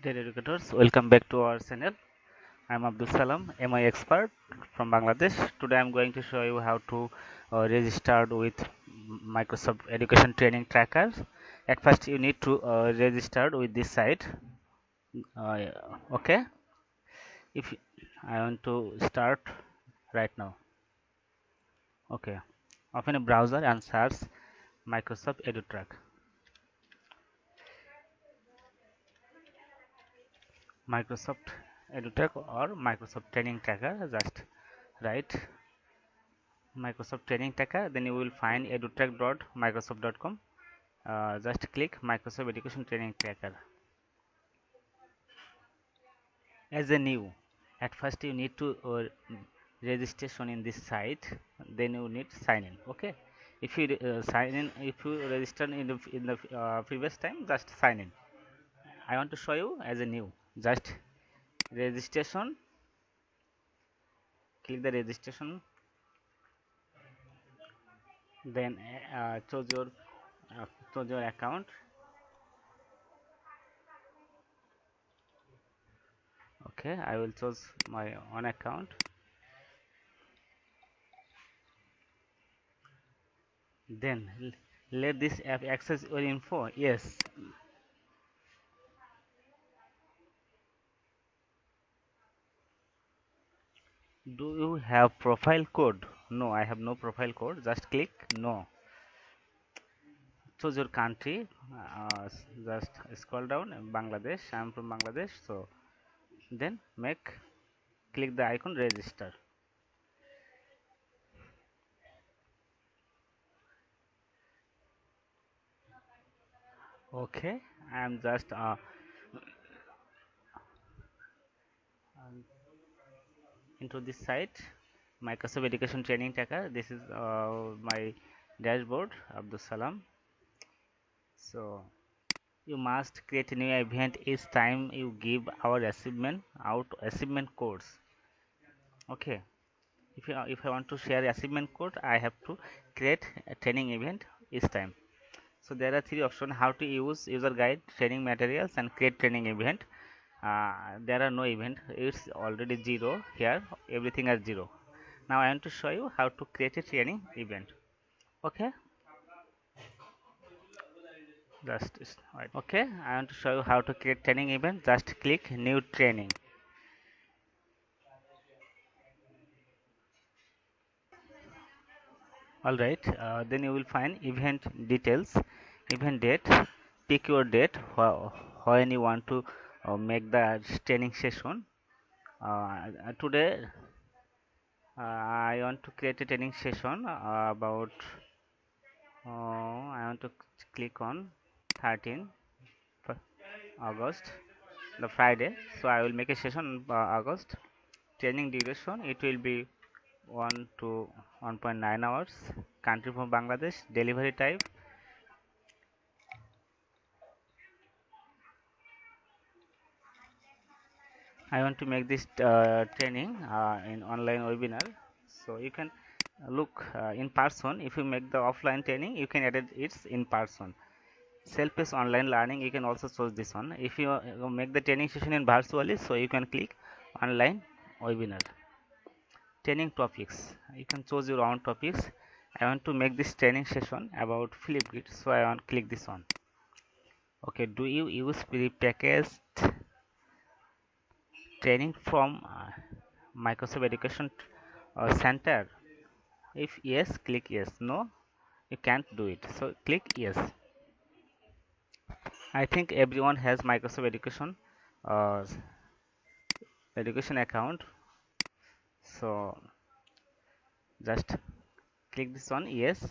Dear educators, welcome back to our channel. I am Abdul Salam, MI expert from Bangladesh. Today I am going to show you how to register with Microsoft Education Training Tracker. At first, you need to register with this site. Uh, okay, if I want to start right now. Okay, open a browser and search Microsoft EduTrack. Microsoft EduTrack or Microsoft Training Tracker. Just write Microsoft Training Tracker, then you will find edutrack.microsoft.com. Just click Microsoft Education Training Tracker. As a new, at first you need to registration in this site, then you need sign in. Okay, if you sign in, if you register in the previous time, just sign in. I want to show you as a new, just registration. Click the registration, then uh, choose your account. Okay, I will choose my own account. Then let this app access your info. Yes. Do you have profile code? No, I have no profile code. Just click no. Choose your country. Just scroll down. Bangladesh. I am from Bangladesh. So then click the icon register. Okay. I am just into this site. Microsoft Education Training Tracker. This is my dashboard. Abdul Salam. So you must create a new event each time you give our achievement codes. Okay, if I want to share achievement code, I have to create a training event each time. So there are three options: how to use user guide, training materials, and create training event. There are no event; it's already zero here. Everything is zero. Now I want to show you how to create a training event. Okay, right. Okay, I want to show you how to create training event. Just click new training. Alright, then you will find event details, event date, pick your date when you want to make the training session. Today, I want to create a training session about, I want to click on 13 August, the Friday. So I will make a session August. Training duration, it will be 1 to 1.9 hours. Country from Bangladesh. Delivery type, I want to make this training in online webinar. So you can look in person. If you make the offline training, you can edit it in person. Self-paced online learning, you can also choose this one. If you make the training session in virtually, so you can click online webinar. Training topics, you can choose your own topics. I want to make this training session about Flipgrid, so I want to click this one. Okay, do you use pre-packaged training from Microsoft Education Center? If yes, click yes. No, you can't do it. So click yes. I think everyone has Microsoft uh, Education account. So just click this one. Yes,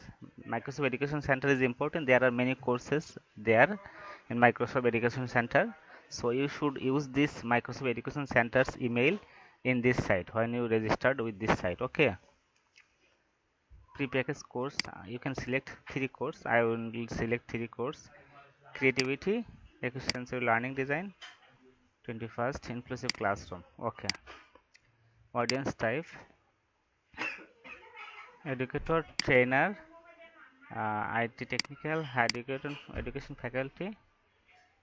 Microsoft Education Center is important. There are many courses there in Microsoft Education Center. So you should use this Microsoft Education Center's email in this site when you registered with this site. Okay. Prepackaged course, you can select three course. I will select three course: creativity, efficiency learning design, 21st inclusive classroom. Okay, audience type, educator, trainer, IT technical, education faculty,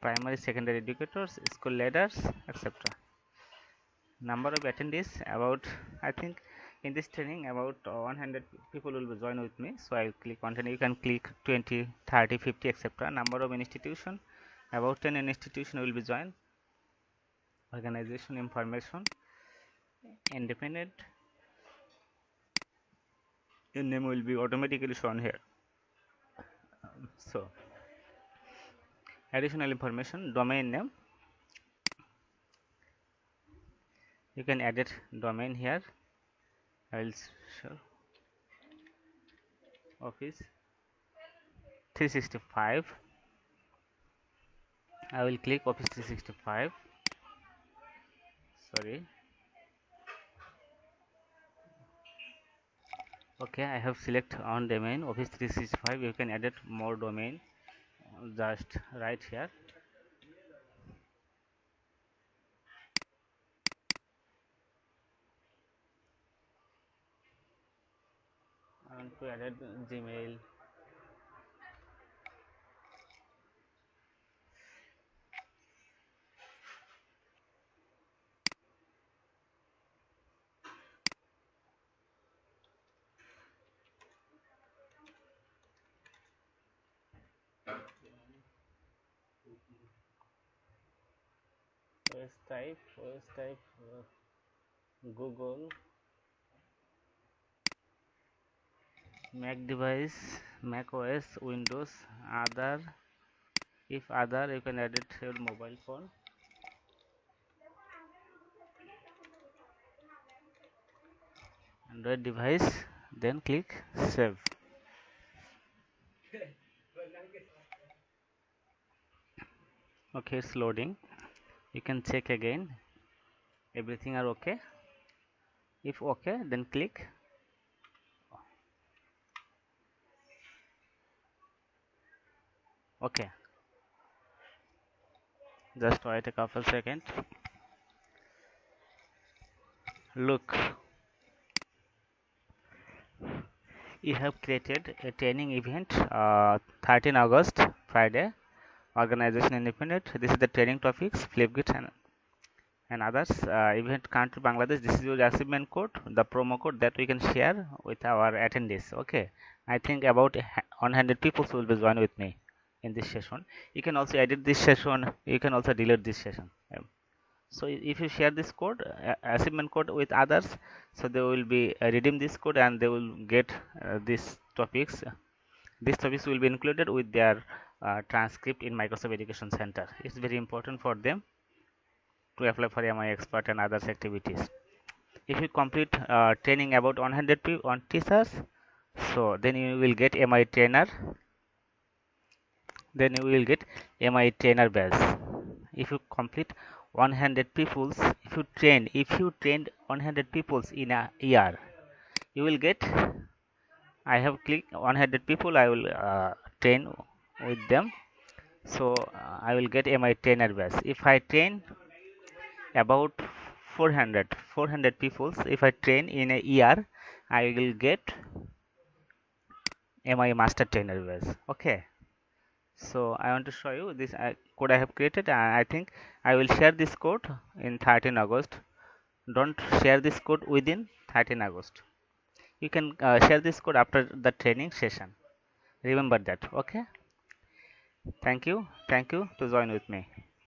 primary secondary educators, school leaders, etc. Number of attendees about, I think in this training about 100 people will be join with me, so I'll click continue. You can click 20, 30, 50, etc. Number of institution, about 10 institution will be joined. Organization information, independent, your name will be automatically shown here. So additional information, domain name, you can edit domain here. I will show Office 365. I will click Office 365. Sorry. Okay, I have select on domain Office 365. You can edit more domain. Just right here. I want to edit Gmail. OS type Google, Mac device, Mac OS, Windows, other. If other, you can edit your mobile phone. Android device, then click save. Okay, it's loading. You can check again. Everything are okay. If okay, then click. Okay. Just wait a couple seconds. Look, you have created a training event 13 August Friday. Organization independent. This is the training topics, Flipgrid and others. Event country Bangladesh. This is your achievement code, the promo code that we can share with our attendees. Okay, I think about 100 people will be join with me in this session. You can also edit this session. You can also delete this session. So if you share this code, achievement code with others, so they will be redeem this code and they will get these topics. These topics will be included with their transcript in Microsoft Education Center. It's very important for them to apply for MI Expert and others activities. If you complete training about 100 on teachers, so then you will get MI trainer. Then you will get MI trainer badge. If you complete 100 peoples, if you trained 100 peoples in a year, you will get. I have clicked 100 people. I will train with them. So I will get MI trainer badge. If I train about 400 people, if I train in a year, I will get MI master trainer badge. Okay, so I want to show you this code I have created, and I think I will share this code in 13 August. Don't share this code within 13 August. You can share this code after the training session. Remember that. Okay, thank you to join with me.